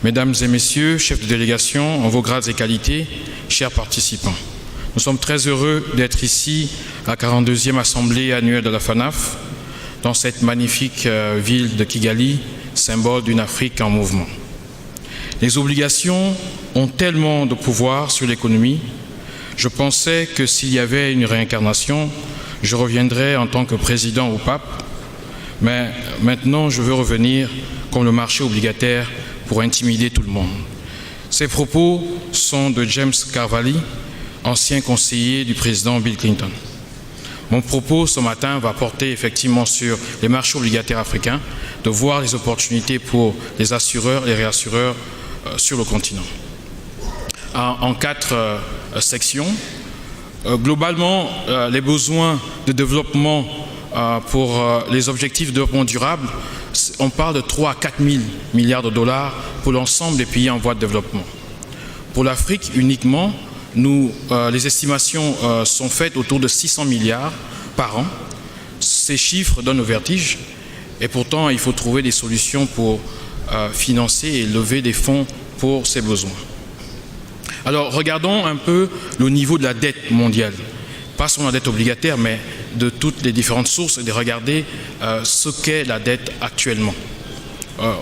Mesdames et Messieurs, chefs de délégation, en vos grades et qualités, chers participants, nous sommes très heureux d'être ici à la 42e Assemblée annuelle de la FANAF, dans cette magnifique ville de Kigali, symbole d'une Afrique en mouvement. Les obligations ont tellement de pouvoir sur l'économie. Je pensais que s'il y avait une réincarnation, je reviendrais en tant que président ou pape, mais maintenant je veux revenir comme le marché obligataire pour intimider tout le monde. Ces propos sont de James Carvalli, ancien conseiller du président Bill Clinton. Mon propos ce matin va porter effectivement sur les marchés obligataires africains, de voir les opportunités pour les assureurs et réassureurs sur le continent. En 4 sections. Globalement, les besoins de développement pour les objectifs de développement durable, on parle de 3 à 4 000 milliards de dollars pour l'ensemble des pays en voie de développement. Pour l'Afrique uniquement, les estimations sont faites autour de 600 milliards par an. Ces chiffres donnent le vertige et pourtant il faut trouver des solutions pour financer et lever des fonds pour ces besoins. Alors regardons un peu le niveau de la dette mondiale, pas seulement la dette obligataire mais de toutes les différentes sources et de regarder ce qu'est la dette actuellement.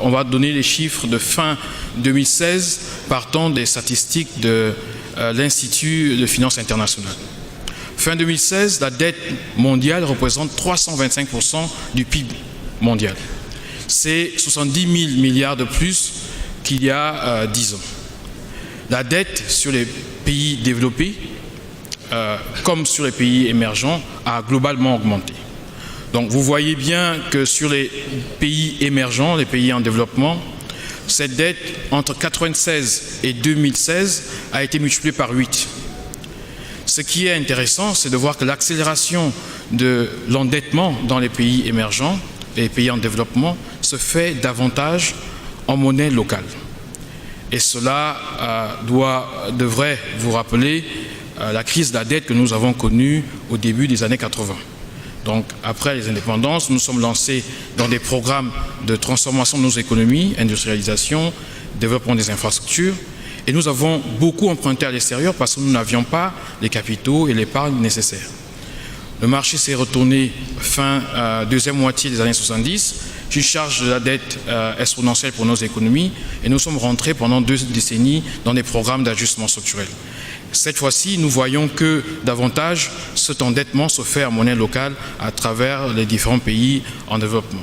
On va donner les chiffres de fin 2016 partant des statistiques de l'Institut de finance internationale. Fin 2016, la dette mondiale représente 325% du PIB mondial. C'est 70 000 milliards de plus qu'il y a 10 ans. La dette sur les pays développés, comme sur les pays émergents, a globalement augmenté. Donc vous voyez bien que sur les pays émergents, les pays en développement, cette dette entre 1996 et 2016 a été multipliée par 8. Ce qui est intéressant, c'est de voir que l'accélération de l'endettement dans les pays émergents et les pays en développement se fait davantage en monnaie locale. Et cela devrait vous rappeler la crise de la dette que nous avons connue au début des années 80. Donc, après les indépendances, nous sommes lancés dans des programmes de transformation de nos économies, industrialisation, développement des infrastructures, et nous avons beaucoup emprunté à l'extérieur parce que nous n'avions pas les capitaux et l'épargne nécessaires. Le marché s'est retourné fin deuxième moitié des années 70, une charge de la dette exponentielle pour nos économies, et nous sommes rentrés pendant 2 décennies dans des programmes d'ajustement structurel. Cette fois-ci, nous voyons que davantage cet endettement se fait en monnaie locale à travers les différents pays en développement.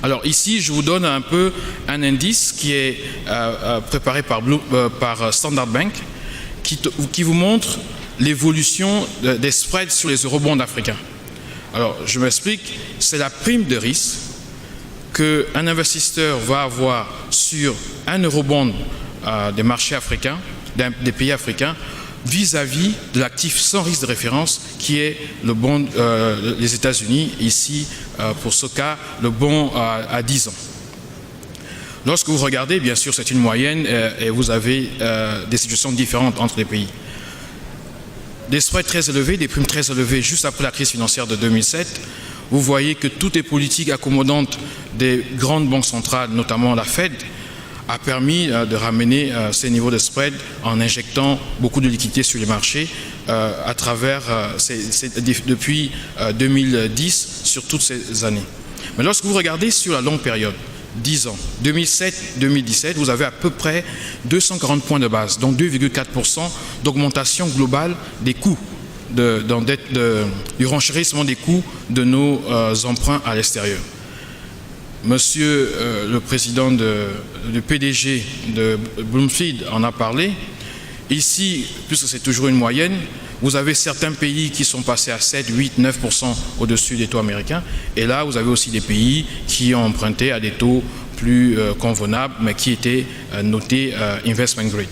Alors ici, je vous donne un peu un indice qui est préparé par Standard Bank qui vous montre l'évolution des spreads sur les eurobonds africains. Alors, je m'explique, c'est la prime de risque qu'un investisseur va avoir sur un eurobond des marchés africains, des pays africains, vis-à-vis de l'actif sans risque de référence qui est le bond des États-Unis, ici pour ce cas le bond à 10 ans. Lorsque vous regardez, bien sûr c'est une moyenne et vous avez des situations différentes entre les pays. Des spreads très élevés, des primes très élevées juste après la crise financière de 2007, vous voyez que toutes les politiques accommodantes des grandes banques centrales, notamment la Fed, a permis de ramener ces niveaux de spread en injectant beaucoup de liquidités sur les marchés à travers depuis 2010 sur toutes ces années. Mais lorsque vous regardez sur la longue période, 10 ans, 2007-2017, vous avez à peu près 240 points de base, donc 2,4% d'augmentation globale des coûts, du renchérissement des coûts de nos emprunts à l'extérieur. Monsieur le président du PDG de Bloomfield en a parlé. Ici, puisque c'est toujours une moyenne, vous avez certains pays qui sont passés à 7, 8, 9% au-dessus des taux américains. Et là, vous avez aussi des pays qui ont emprunté à des taux plus convenables, mais qui étaient notés investment grade.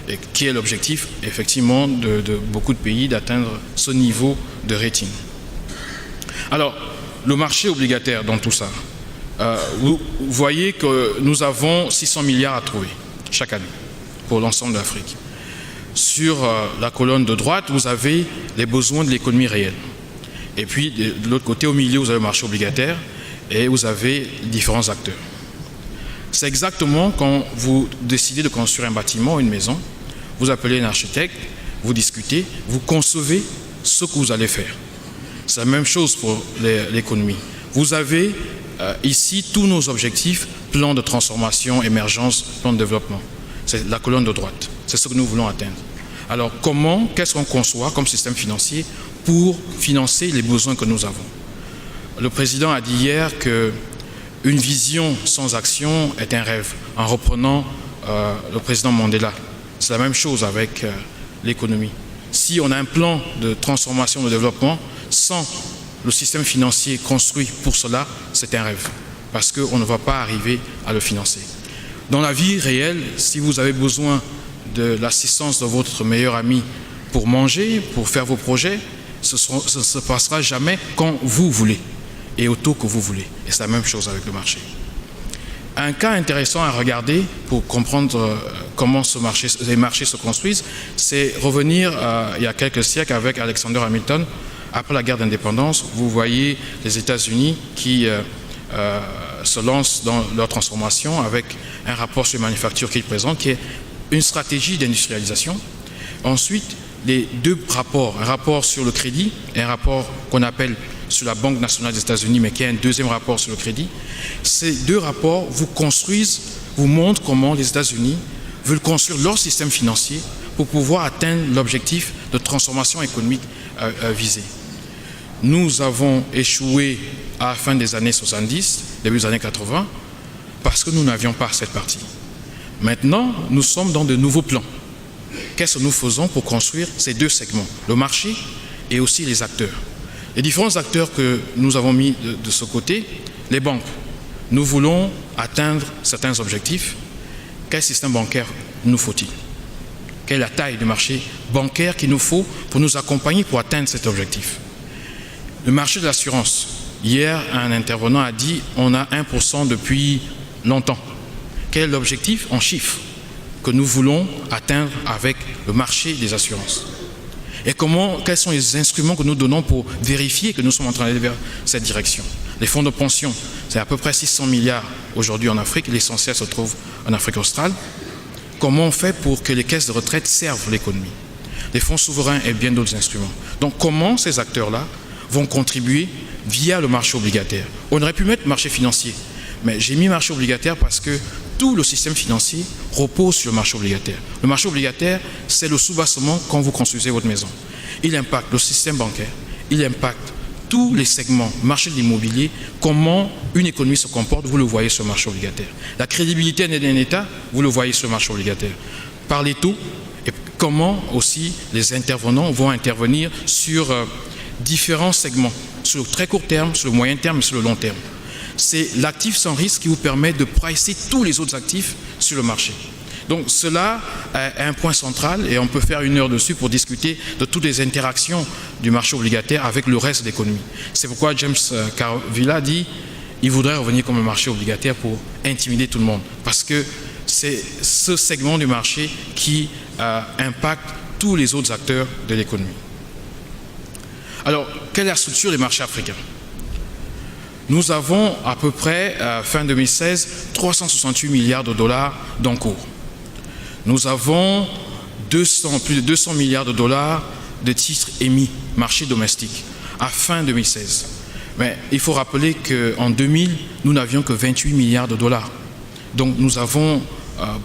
Et qui est l'objectif, effectivement, de beaucoup de pays d'atteindre ce niveau de rating. Alors, le marché obligataire dans tout ça. Vous voyez que nous avons 600 milliards à trouver chaque année pour l'ensemble de l'Afrique. Sur la colonne de droite, vous avez les besoins de l'économie réelle. Et puis, de l'autre côté, au milieu, vous avez le marché obligataire et vous avez différents acteurs. C'est exactement quand vous décidez de construire un bâtiment, une maison, vous appelez un architecte, vous discutez, vous concevez ce que vous allez faire. C'est la même chose pour l'économie. Vous avez ici tous nos objectifs, plan de transformation, émergence, plan de développement. C'est la colonne de droite. C'est ce que nous voulons atteindre. Alors qu'est-ce qu'on conçoit comme système financier pour financer les besoins que nous avons? Le président a dit hier qu'une vision sans action est un rêve, en reprenant le président Mandela. C'est la même chose avec l'économie. Si on a un plan de transformation, de développement, sans le système financier construit pour cela, c'est un rêve, parce qu'on ne va pas arriver à le financer. Dans la vie réelle, si vous avez besoin de l'assistance de votre meilleur ami pour manger, pour faire vos projets, ce ne se passera jamais quand vous voulez et au taux que vous voulez. Et c'est la même chose avec le marché. Un cas intéressant à regarder pour comprendre comment les marchés se construisent, c'est revenir il y a quelques siècles avec Alexander Hamilton. Après la guerre d'indépendance, vous voyez les États-Unis qui se lancent dans leur transformation avec un rapport sur les manufactures qu'ils présentent, qui est une stratégie d'industrialisation. Ensuite, les deux rapports, un rapport sur le crédit et un rapport qu'on appelle sur la Banque nationale des États-Unis, mais qui est un deuxième rapport sur le crédit. Ces deux rapports vous construisent, vous montrent comment les États-Unis veulent construire leur système financier pour pouvoir atteindre l'objectif de transformation économique visé. Nous avons échoué à la fin des années 70, début des années 80, parce que nous n'avions pas cette partie. Maintenant, nous sommes dans de nouveaux plans. Qu'est-ce que nous faisons pour construire ces deux segments, le marché et aussi les acteurs? Les différents acteurs que nous avons mis de ce côté, les banques. Nous voulons atteindre certains objectifs. Quel système bancaire nous faut-il? Quelle est la taille du marché bancaire qu'il nous faut pour nous accompagner pour atteindre cet objectif? Le marché de l'assurance. Hier, un intervenant a dit on a 1% depuis longtemps. Quel est l'objectif en chiffres que nous voulons atteindre avec le marché des assurances? Et quels sont les instruments que nous donnons pour vérifier que nous sommes en train d'aller vers cette direction? Les fonds de pension, c'est à peu près 600 milliards aujourd'hui en Afrique. L'essentiel se trouve en Afrique australe. Comment on fait pour que les caisses de retraite servent l'économie? Les fonds souverains et bien d'autres instruments. Donc comment ces acteurs-là vont contribuer via le marché obligataire? On aurait pu mettre marché financier, mais j'ai mis marché obligataire parce que tout le système financier repose sur le marché obligataire. Le marché obligataire, c'est le sous-bassement quand vous construisez votre maison. Il impacte le système bancaire, il impacte tous les segments, marché de l'immobilier, comment une économie se comporte, vous le voyez sur le marché obligataire. La crédibilité d'un État, vous le voyez sur le marché obligataire. Par les taux, et comment aussi les intervenants vont intervenir sur différents segments, sur le très court terme, sur le moyen terme et sur le long terme. C'est l'actif sans risque qui vous permet de pricer tous les autres actifs sur le marché. Donc cela est un point central et on peut faire 1 heure dessus pour discuter de toutes les interactions du marché obligataire avec le reste de l'économie. C'est pourquoi James Carvilla dit qu'il voudrait revenir comme le marché obligataire pour intimider tout le monde. Parce que c'est ce segment du marché qui impacte tous les autres acteurs de l'économie. Alors, quelle est la structure des marchés africains? Nous avons à peu près, fin 2016, 368 milliards de dollars d'encours. Nous avons plus de 200 milliards de dollars de titres émis, marché domestique, à fin 2016. Mais il faut rappeler qu'en 2000, nous n'avions que 28 milliards de dollars. Donc nous avons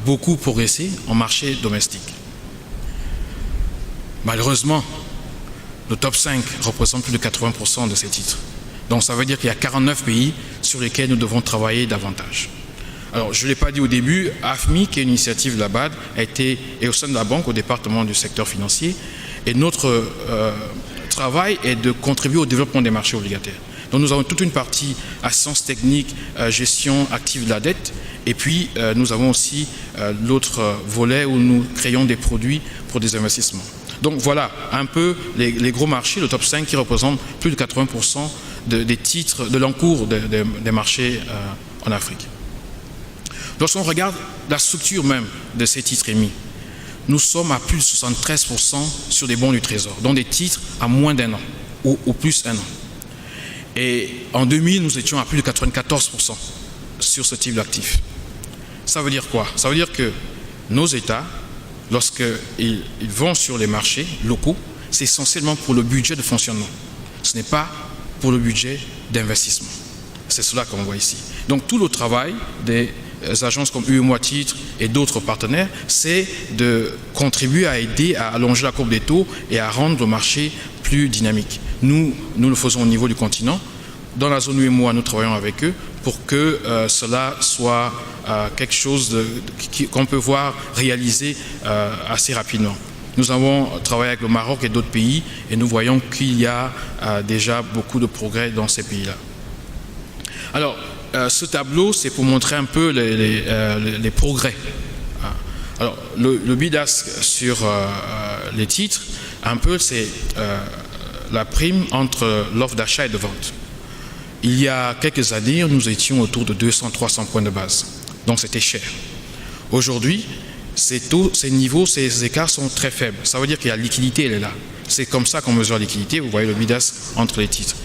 beaucoup progressé en marché domestique. Malheureusement, le top 5 représente plus de 80% de ces titres. Donc ça veut dire qu'il y a 49 pays sur lesquels nous devons travailler davantage. Alors je ne l'ai pas dit au début, AFMI, qui est une initiative de la BAD, est au sein de la banque, au département du secteur financier. Et notre travail est de contribuer au développement des marchés obligataires. Donc nous avons toute une partie assistance technique, gestion active de la dette. Et puis nous avons aussi l'autre volet où nous créons des produits pour des investissements. Donc voilà un peu les gros marchés, le top 5 qui représente plus de 80% des titres, de l'encours des marchés en Afrique. Lorsqu'on regarde la structure même de ces titres émis, nous sommes à plus de 73% sur des bons du Trésor, donc des titres à moins d'1 an ou plus d'1 an. Et en 2000, nous étions à plus de 94% sur ce type d'actifs. Ça veut dire quoi? Ça veut dire que nos États, lorsqu'ils vont sur les marchés locaux, c'est essentiellement pour le budget de fonctionnement. Ce n'est pas pour le budget d'investissement. C'est cela qu'on voit ici. Donc tout le travail des agences comme UEMOA Titres et d'autres partenaires, c'est de contribuer à aider à allonger la courbe des taux et à rendre le marché plus dynamique. Nous le faisons au niveau du continent. Dans la zone UEMOA, nous travaillons avec eux pour que cela soit quelque chose qu'on peut voir réaliser assez rapidement. Nous avons travaillé avec le Maroc et d'autres pays et nous voyons qu'il y a déjà beaucoup de progrès dans ces pays-là. Alors, ce tableau, c'est pour montrer un peu les progrès. Alors, le bid-ask sur les titres, un peu, c'est la prime entre l'offre d'achat et de vente. Il y a quelques années, nous étions autour de 200-300 points de base. Donc, c'était cher. Aujourd'hui, ces niveaux, ces écarts sont très faibles. Ça veut dire que la liquidité, elle est là. C'est comme ça qu'on mesure la liquidité. Vous voyez le bid-ask entre les titres.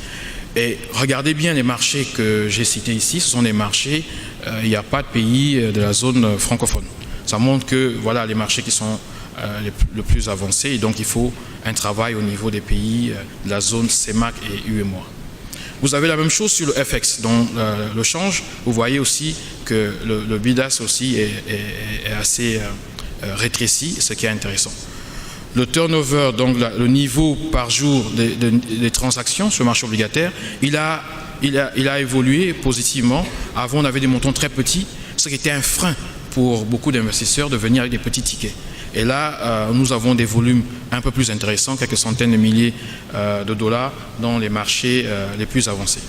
Et regardez bien les marchés que j'ai cités ici. Ce sont des marchés, il n'y a pas de pays de la zone francophone. Ça montre que voilà les marchés qui sont le plus avancés. Et donc, il faut un travail au niveau des pays de la zone CEMAC et UEMOA. Vous avez la même chose sur le FX, donc le change. Vous voyez aussi que le bid-ask aussi est assez rétréci, ce qui est intéressant. Le turnover, donc le niveau par jour des transactions sur le marché obligataire, il a évolué positivement. Avant, on avait des montants très petits, ce qui était un frein pour beaucoup d'investisseurs de venir avec des petits tickets. Et là, nous avons des volumes un peu plus intéressants, quelques centaines de milliers de dollars dans les marchés les plus avancés.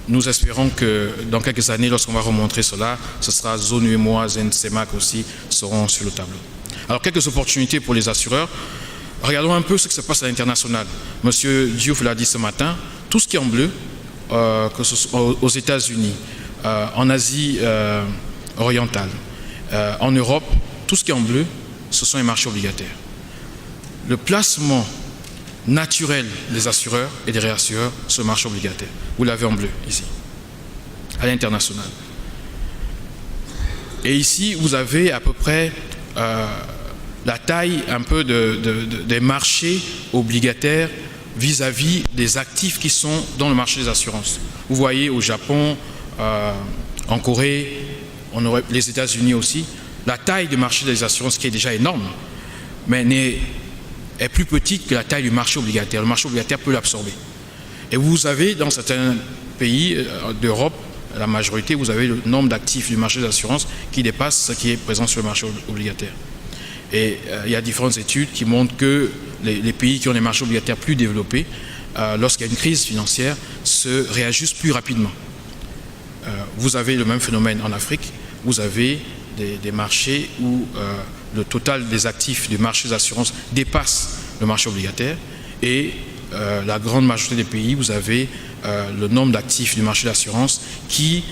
Nous espérons que dans quelques années, lorsqu'on va remontrer cela, ce sera zone UEMOA, zone CEMAC aussi seront sur le tableau. Alors, quelques opportunités pour les assureurs. Regardons un peu ce qui se passe à l'international. Monsieur Diouf l'a dit ce matin, tout ce qui est en bleu, que ce soit aux États-Unis, en Asie orientale, en Europe, tout ce qui est en bleu, ce sont les marchés obligataires. Le placement naturel des assureurs et des réassureurs sur le marché obligataire. Vous l'avez en bleu ici, à l'international. Et ici, vous avez à peu près la taille un peu des marchés obligataires vis-à-vis des actifs qui sont dans le marché des assurances. Vous voyez au Japon, en Corée, les États-Unis aussi, la taille du marché des assurances qui est déjà énorme, mais est plus petite que la taille du marché obligataire. Le marché obligataire peut l'absorber. Et vous avez dans certains pays d'Europe, la majorité, vous avez le nombre d'actifs du marché des assurances qui dépasse ce qui est présent sur le marché obligataire. Et il y a différentes études qui montrent que les pays qui ont des marchés obligataires plus développés, lorsqu'il y a une crise financière, se réajustent plus rapidement. Vous avez le même phénomène en Afrique. Vous avez des marchés où le total des actifs du marché des assurances dépasse le marché obligataire. Et la grande majorité des pays, vous avez le nombre d'actifs du marché d'assurance qui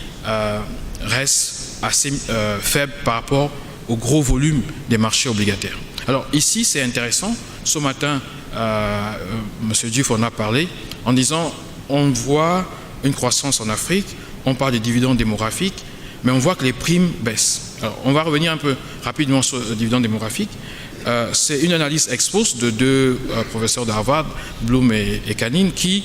reste assez faible par rapport au gros volume des marchés obligataires. Alors ici, c'est intéressant. Ce matin, M. Diouf en a parlé en disant on voit une croissance en Afrique, on parle des dividendes démographiques, mais on voit que les primes baissent. Alors, on va revenir un peu rapidement sur le dividende démographique. C'est une analyse ex post de deux professeurs de Harvard, Bloom et Canine, qui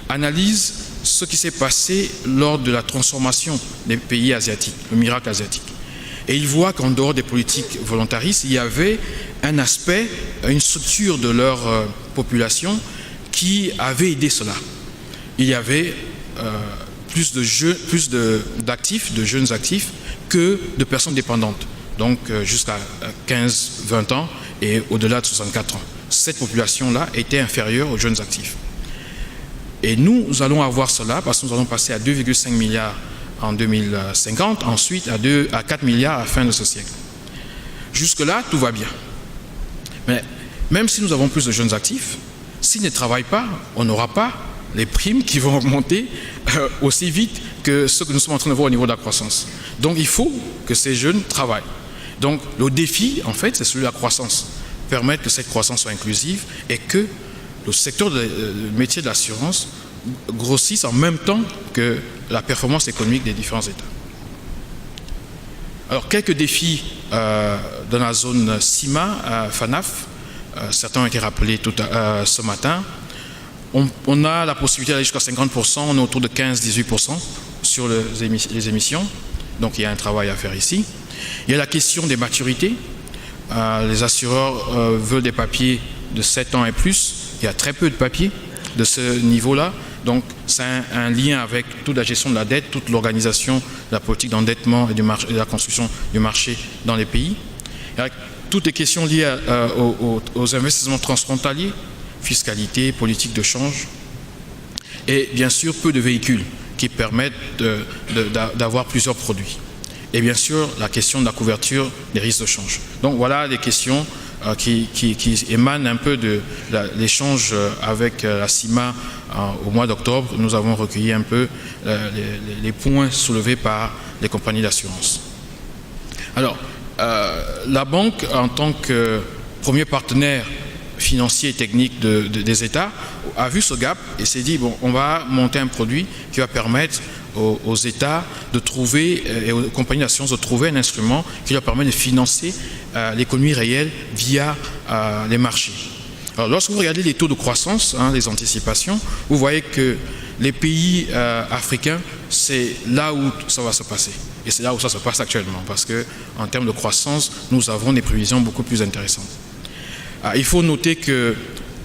analysent ce qui s'est passé lors de la transformation des pays asiatiques, le miracle asiatique. Et ils voient qu'en dehors des politiques volontaristes, il y avait un aspect, une structure de leur population qui avait aidé cela. Il y avait plus d'actifs, de jeunes actifs, que de personnes dépendantes, donc jusqu'à 15-20 ans et au-delà de 64 ans. Cette population-là était inférieure aux jeunes actifs. Et nous allons avoir cela parce que nous allons passer à 2,5 milliards en 2050, ensuite à 4 milliards à la fin de ce siècle. Jusque-là, tout va bien. Mais même si nous avons plus de jeunes actifs, s'ils ne travaillent pas, on n'aura pas les primes qui vont augmenter aussi vite que ce que nous sommes en train de voir au niveau de la croissance. Donc il faut que ces jeunes travaillent. Donc le défi, en fait, c'est celui de la croissance. Permettre que cette croissance soit inclusive et que le secteur du métier de l'assurance grossisse en même temps que la performance économique des différents États. Alors, quelques défis dans la zone CIMA, FANAF, certains ont été rappelés ce matin. On a la possibilité d'aller jusqu'à 50%, on est autour de 15-18% sur les émissions. Donc il y a un travail à faire ici. Il y a la question des maturités. Les assureurs veulent des papiers de 7 ans et plus. Il y a très peu de papiers de ce niveau-là. Donc c'est un lien avec toute la gestion de la dette, toute l'organisation de la politique d'endettement et de la construction du marché dans les pays. Il y a toutes les questions liées aux investissements transfrontaliers, fiscalité, politique de change, et bien sûr peu de véhicules qui permettent d'avoir plusieurs produits. Et bien sûr la question de la couverture des risques de change. Donc voilà les questions qui émanent un peu de l'échange avec la CIMA au mois d'octobre. Nous avons recueilli un peu les points soulevés par les compagnies d'assurance. Alors, la banque, en tant que premier partenaire financier et technique des États, a vu ce gap et s'est dit, bon, on va monter un produit qui va permettre aux États de trouver, et aux compagnies d'assurance de trouver un instrument qui leur permet de financer l'économie réelle via les marchés. Alors, lorsque vous regardez les taux de croissance, les anticipations, vous voyez que les pays africains, c'est là où ça va se passer. Et c'est là où ça se passe actuellement, parce qu'en termes de croissance, nous avons des prévisions beaucoup plus intéressantes. Il faut noter que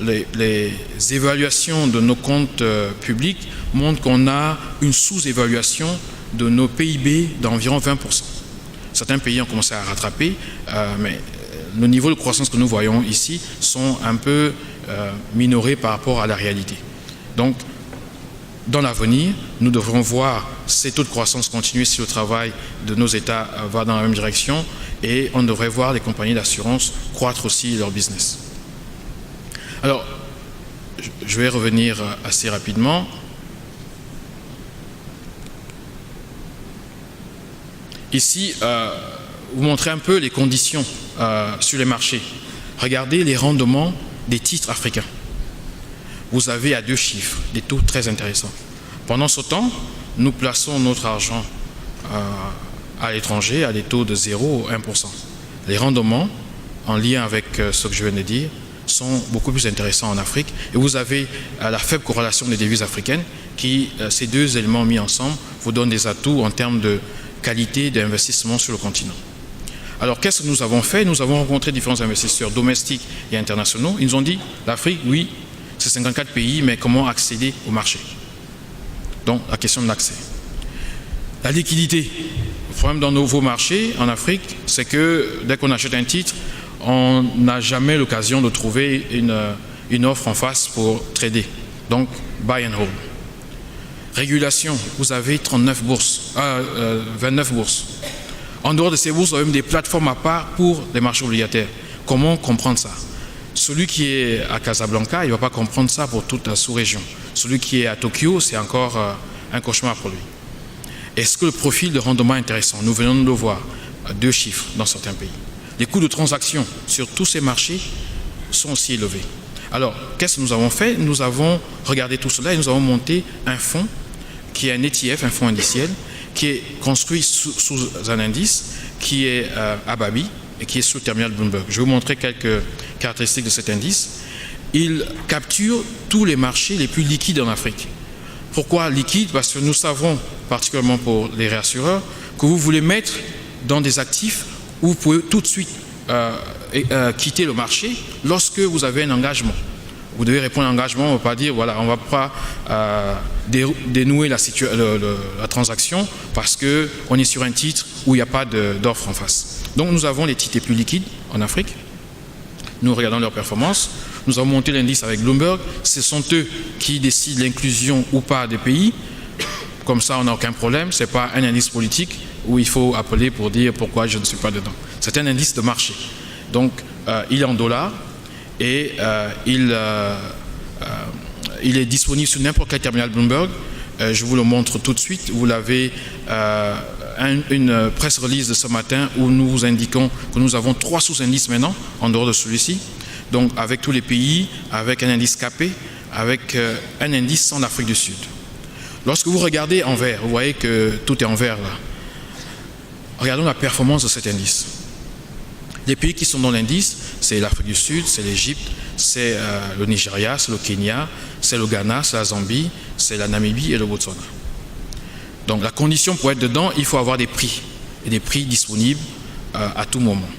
les évaluations de nos comptes publics montrent qu'on a une sous-évaluation de nos PIB d'environ 20%. Certains pays ont commencé à rattraper, mais le niveau de croissance que nous voyons ici sont un peu minorés par rapport à la réalité. Donc, dans l'avenir, nous devrons voir ces taux de croissance continuer si le travail de nos États va dans la même direction, et on devrait voir les compagnies d'assurance croître aussi leur business. Alors, je vais revenir assez rapidement. Ici, vous montrez un peu les conditions sur les marchés. Regardez les rendements des titres africains. Vous avez à 2 chiffres des taux très intéressants. Pendant ce temps, nous plaçons notre argent à l'étranger à des taux de 0 ou 1%. Les rendements, en lien avec ce que je viens de dire, sont beaucoup plus intéressants en Afrique. Et vous avez la faible corrélation des devises africaines qui, ces deux éléments mis ensemble, vous donnent des atouts en termes de qualité d'investissement sur le continent. Alors, qu'est-ce que nous avons fait? Nous avons rencontré différents investisseurs domestiques et internationaux. Ils nous ont dit, l'Afrique, oui, c'est 54 pays, mais comment accéder au marché? Donc, la question de l'accès. La liquidité. Le problème dans nos nouveaux marchés en Afrique, c'est que dès qu'on achète un titre, on n'a jamais l'occasion de trouver une offre en face pour trader. Donc, buy and hold. Régulation, vous avez 29 bourses, 29 bourses. En dehors de ces bourses, vous avez même des plateformes à part pour les marchés obligataires. Comment comprendre ça? Celui qui est à Casablanca, il ne va pas comprendre ça pour toute la sous-région. Celui qui est à Tokyo, c'est encore un cauchemar pour lui. Est-ce que le profil de rendement est intéressant? Nous venons de le voir, à 2 chiffres dans certains pays. Les coûts de transaction sur tous ces marchés sont aussi élevés. Alors, qu'est-ce que nous avons fait? Nous avons regardé tout cela et nous avons monté un fonds qui est un ETF, un fonds indiciel, qui est construit sous un indice qui est Ababi et qui est sous le terminal Bloomberg. Je vais vous montrer quelques caractéristiques de cet indice. Il capture tous les marchés les plus liquides en Afrique. Pourquoi liquide? Parce que nous savons, particulièrement pour les réassureurs, que vous voulez mettre dans des actifs où vous pouvez tout de suite quitter le marché lorsque vous avez un engagement. Vous devez répondre à l'engagement, on ne va pas dire, voilà, on ne va pas dénouer la transaction parce qu'on est sur un titre où il n'y a pas d'offre en face. Donc nous avons les titres les plus liquides en Afrique. Nous regardons leur performance. Nous avons monté l'indice avec Bloomberg. Ce sont eux qui décident l'inclusion ou pas des pays. Comme ça, on n'a aucun problème. Ce n'est pas un indice politique où il faut appeler pour dire pourquoi je ne suis pas dedans. C'est un indice de marché. Donc, il est en dollars et il est disponible sur n'importe quel terminal Bloomberg. Je vous le montre tout de suite. Vous l'avez une press release de ce matin où nous vous indiquons que nous avons 3 sous-indices maintenant en dehors de celui-ci. Donc, avec tous les pays, avec un indice capé, avec un indice en Afrique du Sud. Lorsque vous regardez en vert, vous voyez que tout est en vert là. regardons la performance de cet indice. Les pays qui sont dans l'indice, c'est l'Afrique du Sud, c'est l'Égypte, c'est le Nigeria, c'est le Kenya, c'est le Ghana, c'est la Zambie, c'est la Namibie et le Botswana. Donc la condition pour être dedans, il faut avoir des prix, et des prix disponibles à tout moment.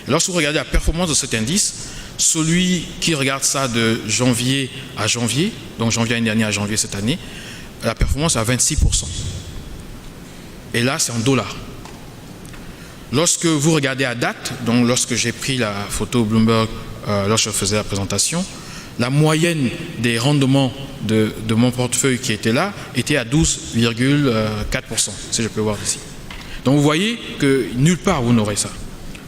Lorsque vous regardez la performance de cet indice, celui qui regarde ça de janvier à janvier, donc janvier l'année dernière à janvier cette année, la performance est à 26%. Et là, c'est en dollars. Lorsque vous regardez à date, donc lorsque j'ai pris la photo Bloomberg, lorsque je faisais la présentation, la moyenne des rendements de mon portefeuille qui était là était à 12,4%, si je peux voir ici. Donc vous voyez que nulle part vous n'aurez ça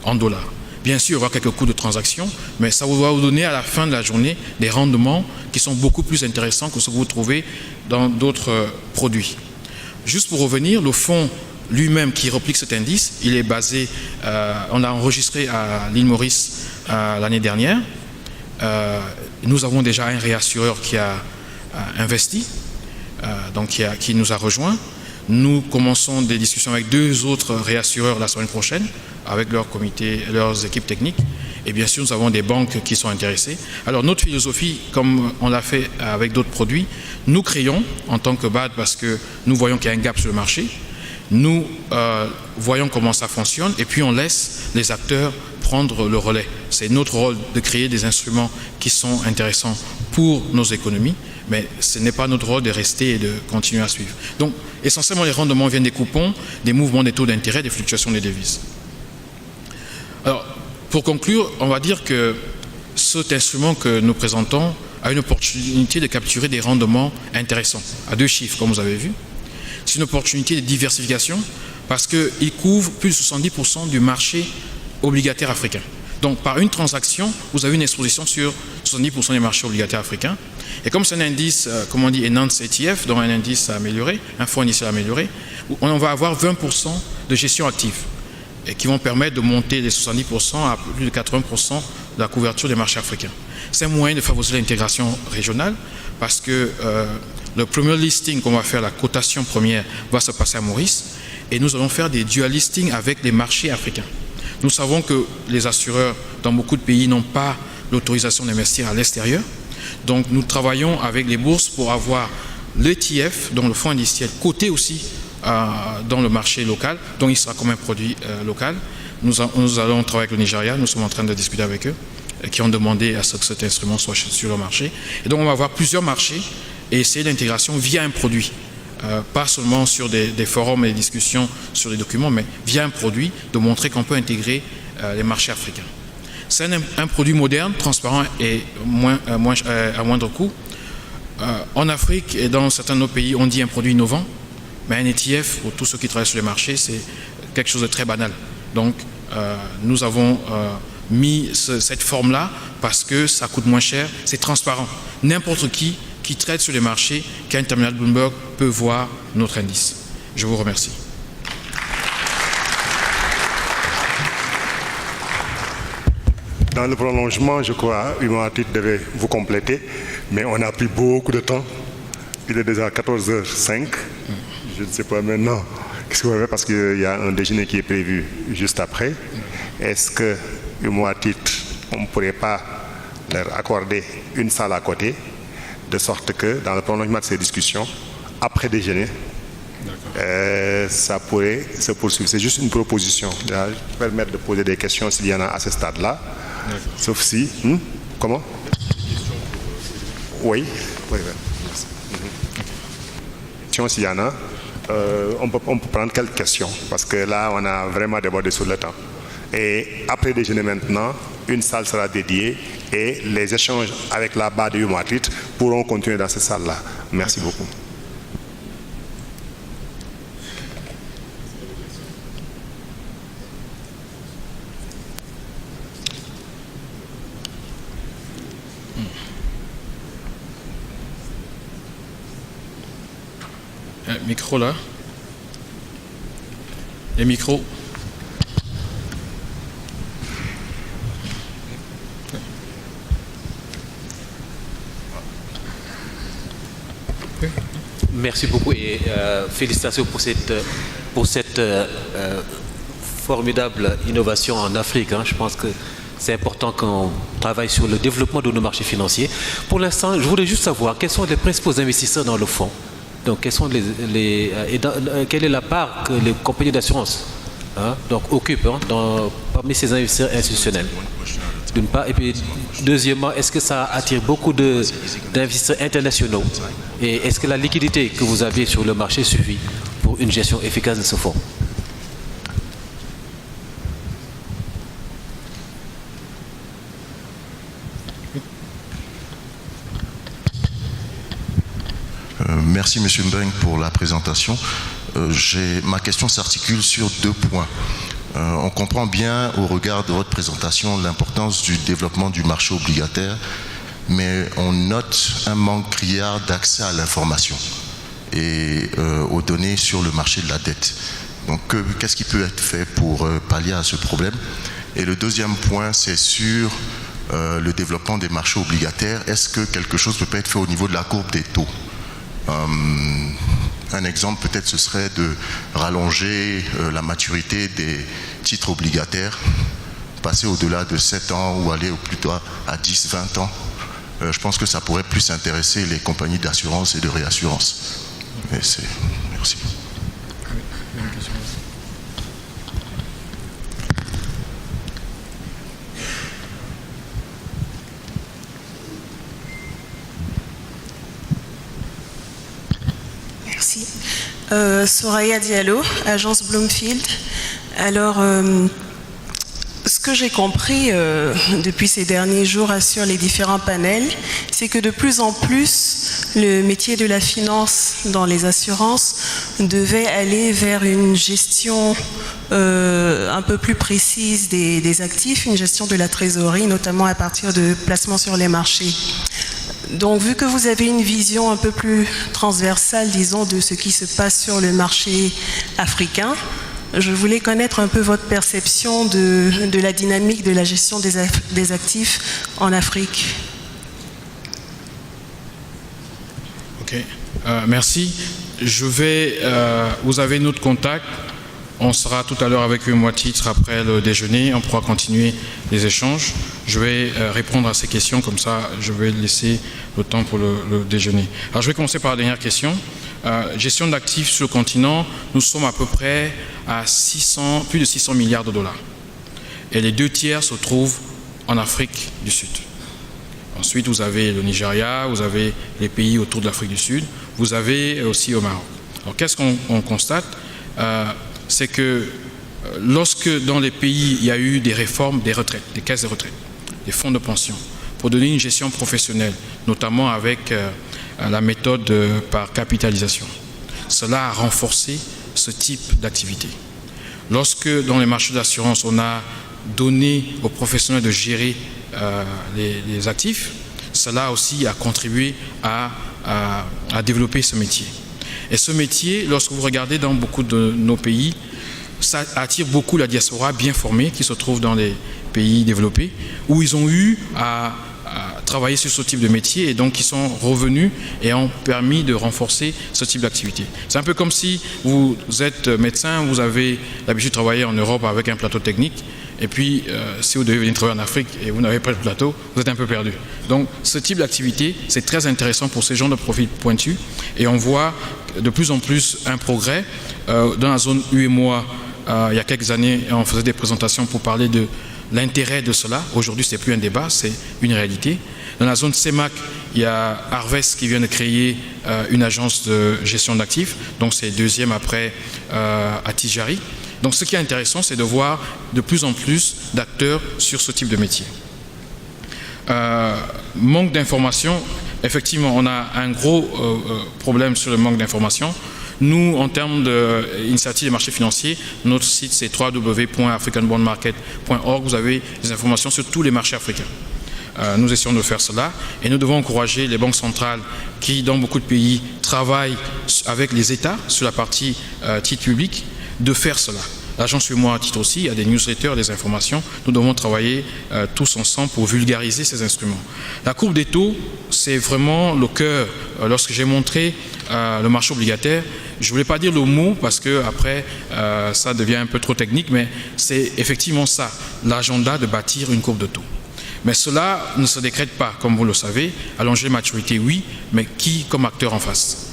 en dollars. Bien sûr, il y aura quelques coûts de transaction, mais ça va vous donner à la fin de la journée des rendements qui sont beaucoup plus intéressants que ce que vous trouvez dans d'autres produits. Juste pour revenir, le fonds lui-même qui replique cet indice, il est basé, on l'a enregistré à l'île Maurice l'année dernière. Nous avons déjà un réassureur qui a investi, donc qui nous a rejoints. Nous commençons des discussions avec 2 autres réassureurs la semaine prochaine, avec leur comité, leurs équipes techniques. Et bien sûr, nous avons des banques qui sont intéressées. Alors, notre philosophie, comme on l'a fait avec d'autres produits, nous créons en tant que BAD parce que nous voyons qu'il y a un gap sur le marché. Nous voyons comment ça fonctionne et puis on laisse les acteurs prendre le relais. C'est notre rôle de créer des instruments qui sont intéressants pour nos économies, mais ce n'est pas notre rôle de rester et de continuer à suivre. Donc, essentiellement, les rendements viennent des coupons, des mouvements des taux d'intérêt, des fluctuations des devises. Alors, pour conclure, on va dire que cet instrument que nous présentons a une opportunité de capturer des rendements intéressants, à 2 chiffres, comme vous avez vu. C'est une opportunité de diversification parce qu'il couvre plus de 70% du marché obligataire africain. Donc, par une transaction, vous avez une exposition sur 70% des marchés obligataires africains. Et comme c'est un indice, comme on dit, Enhanced ETF, donc un indice amélioré, un fonds initial amélioré, on va avoir 20% de gestion active et qui vont permettre de monter les 70% à plus de 80% de la couverture des marchés africains. C'est un moyen de favoriser l'intégration régionale parce que le premier listing qu'on va faire, la cotation première, va se passer à Maurice et nous allons faire des dual listings avec les marchés africains. Nous savons que les assureurs dans beaucoup de pays n'ont pas l'autorisation d'investir à l'extérieur. Donc nous travaillons avec les bourses pour avoir l'ETF, donc le fonds indiciel, coté aussi dans le marché local, donc il sera comme un produit local. Nous allons travailler avec le Nigeria, nous sommes en train de discuter avec eux, qui ont demandé à ce que cet instrument soit sur le marché. Et donc on va avoir plusieurs marchés et essayer l'intégration via un produit. Pas seulement sur des forums et des discussions sur les documents, mais via un produit, de montrer qu'on peut intégrer les marchés africains. C'est un produit moderne, transparent et à moindre coût. En Afrique et dans certains de nos pays, on dit un produit innovant, mais un ETF, pour tous ceux qui travaillent sur les marchés, c'est quelque chose de très banal. Donc, nous avons mis cette forme-là parce que ça coûte moins cher, c'est transparent. N'importe qui traite sur les marchés, qui a un terminal Bloomberg, peut voir notre indice. Je vous remercie. Dans le prolongement, je crois, Humanité devait vous compléter, mais on a pris beaucoup de temps. Il est déjà 14h05. Je ne sais pas maintenant qu'est-ce qu'on va faire parce qu'il y a un déjeuner qui est prévu juste après. Est-ce que, Humanité, on ne pourrait pas leur accorder une salle à côté, de sorte que dans le prolongement de ces discussions, après déjeuner, ça pourrait se poursuivre. C'est juste une proposition. Ça permettre de poser des questions s'il y en a à ce stade-là. Sauf si... Comment? Oui. Merci. S'il y en a, on peut prendre quelques questions parce que là, on a vraiment débordé sur le temps. Et après déjeuner maintenant, une salle sera dédiée et les échanges avec la BAD de Humanité pourront continuer dans cette salle-là. Merci beaucoup. Micro là. Les micros. Merci beaucoup et félicitations pour cette pour cette formidable innovation en Afrique. Je pense que c'est important qu'on travaille sur le développement de nos marchés financiers. Pour l'instant, je voulais juste savoir quels sont les principaux investisseurs dans le fonds. Donc, quelle est la part que les compagnies d'assurance occupent parmi ces investisseurs institutionnels, d'une part. Et puis, deuxièmement, est-ce que ça attire beaucoup d'investisseurs internationaux? Et est-ce que la liquidité que vous avez sur le marché suffit pour une gestion efficace de ce fonds? Merci M. Mbeng pour la présentation. Ma question s'articule sur 2 points. On comprend bien au regard de votre présentation l'importance du développement du marché obligataire, mais on note un manque criard d'accès à l'information et aux données sur le marché de la dette. Donc qu'est-ce qui peut être fait pour pallier à ce problème? Et le deuxième point, c'est sur le développement des marchés obligataires. Est-ce que quelque chose peut être fait au niveau de la courbe des taux? Un exemple peut-être ce serait de rallonger la maturité des titres obligataires, passer au-delà de 7 ans ou aller plutôt à 10-20 ans. Je pense que ça pourrait plus intéresser les compagnies d'assurance et de réassurance. Merci. Merci. Soraya Diallo, agence Bloomfield. Alors, ce que j'ai compris depuis ces derniers jours sur les différents panels, c'est que de plus en plus, le métier de la finance dans les assurances devait aller vers une gestion un peu plus précise des actifs, une gestion de la trésorerie, notamment à partir de placements sur les marchés. Donc, vu que vous avez une vision un peu plus transversale, disons, de ce qui se passe sur le marché africain, je voulais connaître un peu votre perception de la dynamique de la gestion des actifs en Afrique. Ok, merci. Vous avez notre contact. On sera tout à l'heure avec moi titre après le déjeuner. On pourra continuer les échanges. Je vais répondre à ces questions, comme ça je vais laisser le temps pour le déjeuner. Alors je vais commencer par la dernière question. Gestion d'actifs sur le continent, nous sommes à peu près à plus de 600 milliards de dollars. Et les 2 tiers se trouvent en Afrique du Sud. Ensuite, vous avez le Nigeria, vous avez les pays autour de l'Afrique du Sud, vous avez aussi au Maroc. Alors qu'est-ce qu'on constate? C'est que lorsque dans les pays, il y a eu des réformes des retraites, des caisses de retraite, des fonds de pension, pour donner une gestion professionnelle, notamment avec la méthode par capitalisation, cela a renforcé ce type d'activité. Lorsque dans les marchés d'assurance, on a donné aux professionnels de gérer les actifs, cela aussi a contribué à développer ce métier. Et ce métier, lorsque vous regardez dans beaucoup de nos pays, ça attire beaucoup la diaspora bien formée qui se trouve dans les pays développés, où ils ont eu à travailler sur ce type de métier et donc ils sont revenus et ont permis de renforcer ce type d'activité. C'est un peu comme si vous êtes médecin, vous avez l'habitude de travailler en Europe avec un plateau technique et puis si vous devez venir travailler en Afrique et vous n'avez pas de plateau, vous êtes un peu perdu. Donc ce type d'activité, c'est très intéressant pour ces gens de profil pointu et on voit de plus en plus un progrès. Dans la zone UEMOA, il y a quelques années, on faisait des présentations pour parler de l'intérêt de cela. Aujourd'hui, ce n'est plus un débat, c'est une réalité. Dans la zone CEMAC, il y a Harvest qui vient de créer une agence de gestion d'actifs, donc c'est deuxième après Attijari. Donc ce qui est intéressant, c'est de voir de plus en plus d'acteurs sur ce type de métier. Manque d'information, effectivement, on a un gros problème sur le manque d'information. Nous, en termes d'initiative des marchés financiers, notre site c'est www.africanbondmarket.org. Vous avez des informations sur tous les marchés africains. Nous essayons de faire cela et nous devons encourager les banques centrales qui, dans beaucoup de pays, travaillent avec les États sur la partie titre public, de faire cela. L'agence UEMOA à titre aussi, il y a des newsletters, des informations. Nous devons travailler tous ensemble pour vulgariser ces instruments. La courbe des taux, c'est vraiment le cœur. Lorsque j'ai montré le marché obligataire, je ne voulais pas dire le mot parce que après ça devient un peu trop technique, mais c'est effectivement ça, l'agenda de bâtir une courbe de taux. Mais cela ne se décrète pas, comme vous le savez. Allonger la maturité, oui, mais qui comme acteur en face?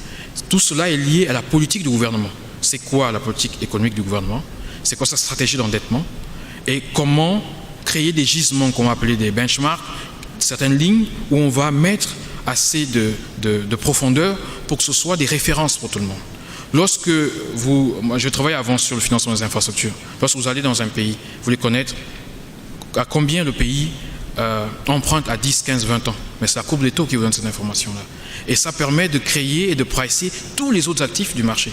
Tout cela est lié à la politique du gouvernement. C'est quoi la politique économique du gouvernement? C'est quoi sa stratégie d'endettement? Et comment créer des gisements qu'on va appeler des benchmarks, certaines lignes où on va mettre assez de profondeur pour que ce soit des références pour tout le monde. Lorsque moi je travaille avant sur le financement des infrastructures. Lorsque vous allez dans un pays, vous voulez connaître à combien le pays emprunte à 10, 15, 20 ans. Mais c'est la courbe des taux qui vous donne cette information-là. Et ça permet de créer et de pricer tous les autres actifs du marché.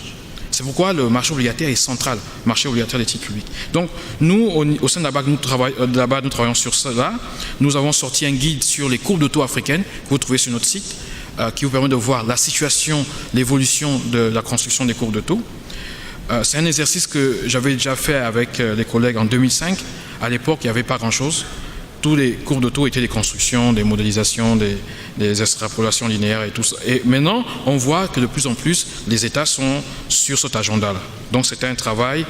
C'est pourquoi le marché obligataire est central, le marché obligataire des titres publics. Donc, nous, au sein de la BAD, nous travaillons sur cela. Nous avons sorti un guide sur les courbes de taux africaines que vous trouvez sur notre site, qui vous permet de voir la situation, l'évolution de la construction des courbes de taux. C'est un exercice que j'avais déjà fait avec les collègues en 2005. À l'époque, il n'y avait pas grand-chose. Tous les cours de taux étaient des constructions, des modélisations, des extrapolations linéaires et tout ça. Et maintenant, on voit que de plus en plus, les États sont sur cet agenda-là. Donc, c'est un travail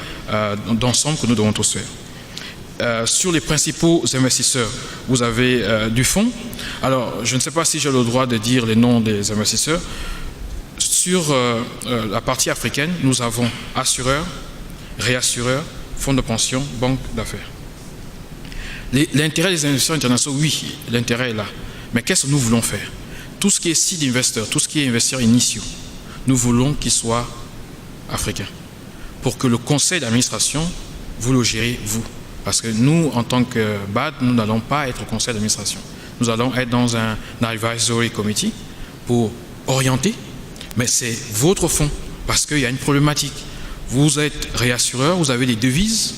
d'ensemble que nous devons tous faire. Sur les principaux investisseurs, vous avez du fonds. Alors, je ne sais pas si j'ai le droit de dire les noms des investisseurs. Sur la partie africaine, nous avons assureurs, réassureurs, fonds de pension, banques d'affaires. L'intérêt des investisseurs internationaux, oui, l'intérêt est là. Mais qu'est-ce que nous voulons faire? Tout ce qui est seed investor, tout ce qui est investisseurs initiaux, nous voulons qu'ils soient africains. Pour que le conseil d'administration, vous le gérez, vous. Parce que nous, en tant que BAD, nous n'allons pas être au conseil d'administration. Nous allons être dans un advisory committee pour orienter, mais c'est votre fonds, parce qu'il y a une problématique. Vous êtes réassureur, vous avez des devises,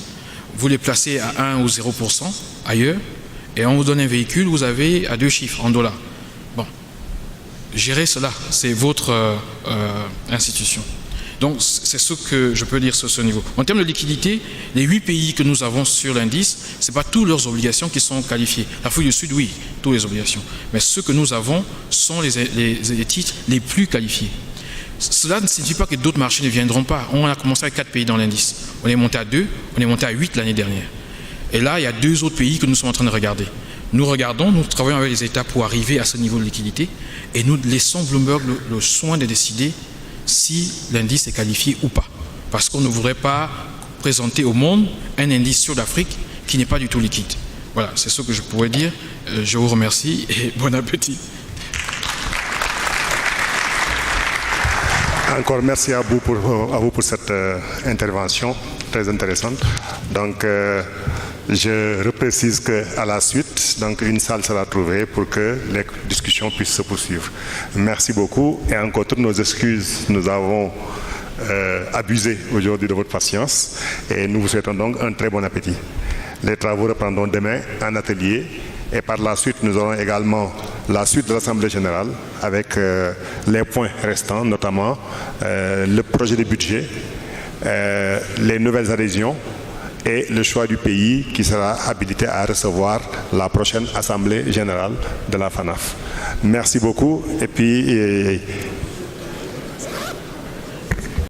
vous les placez à 1 ou 0% ailleurs, et on vous donne un véhicule, vous avez à 2 chiffres en dollars. Bon, gérez cela, c'est votre institution. Donc, c'est ce que je peux dire sur ce niveau. En termes de liquidité, les 8 pays que nous avons sur l'indice, ce n'est pas toutes leurs obligations qui sont qualifiées. L'Afrique du Sud, oui, toutes les obligations. Mais ceux que nous avons sont les titres les plus qualifiés. Cela ne signifie pas que d'autres marchés ne viendront pas. On a commencé avec 4 pays dans l'indice. On est monté à 2, on est monté à 8 l'année dernière. Et là, il y a 2 autres pays que nous sommes en train de regarder. Nous regardons, nous travaillons avec les États pour arriver à ce niveau de liquidité et nous laissons Bloomberg le soin de décider si l'indice est qualifié ou pas. Parce qu'on ne voudrait pas présenter au monde un indice sur l'Afrique qui n'est pas du tout liquide. Voilà, c'est ce que je pourrais dire. Je vous remercie et bon appétit. Encore merci à vous pour cette intervention très intéressante. Donc, je reprécise qu'à la suite, donc une salle sera trouvée pour que les discussions puissent se poursuivre. Merci beaucoup et encore toutes nos excuses. Nous avons abusé aujourd'hui de votre patience et nous vous souhaitons donc un très bon appétit. Les travaux reprendront demain en atelier et par la suite, nous aurons également la suite de l'Assemblée générale avec les points restants, notamment le projet de budget, les nouvelles adhésions et le choix du pays qui sera habilité à recevoir la prochaine Assemblée générale de la FANAF. Merci beaucoup et puis